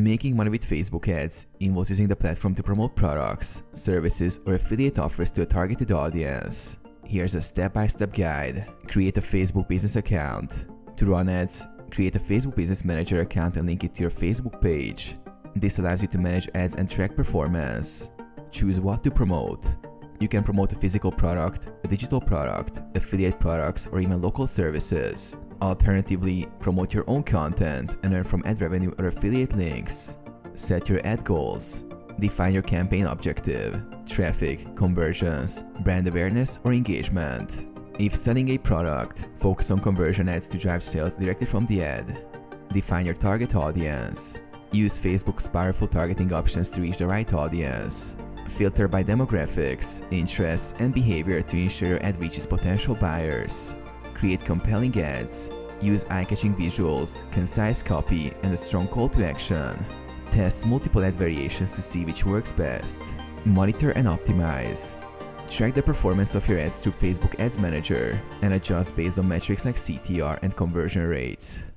Making money with Facebook ads involves using the platform to promote products, services, or affiliate offers to a targeted audience. Here's a step-by-step guide. Create a Facebook business account. To run ads, create a Facebook Business Manager account and link it to your Facebook page. This allows you to manage ads and track performance. Choose what to promote. You can promote a physical product, a digital product, affiliate products, or even local services. Alternatively, promote your own content and earn from ad revenue or affiliate links. Set your ad goals. Define your campaign objective: traffic, conversions, brand awareness, or engagement. If selling a product, focus on conversion ads to drive sales directly from the ad. Define your target audience. Use Facebook's powerful targeting options to reach the right audience. Filter by demographics, interests, and behavior to ensure your ad reaches potential buyers. Create compelling ads. Use eye-catching visuals, concise copy, and a strong call to action. Test multiple ad variations to see which works best. Monitor and optimize. Track the performance of your ads through Facebook Ads Manager and adjust based on metrics like CTR and conversion rates.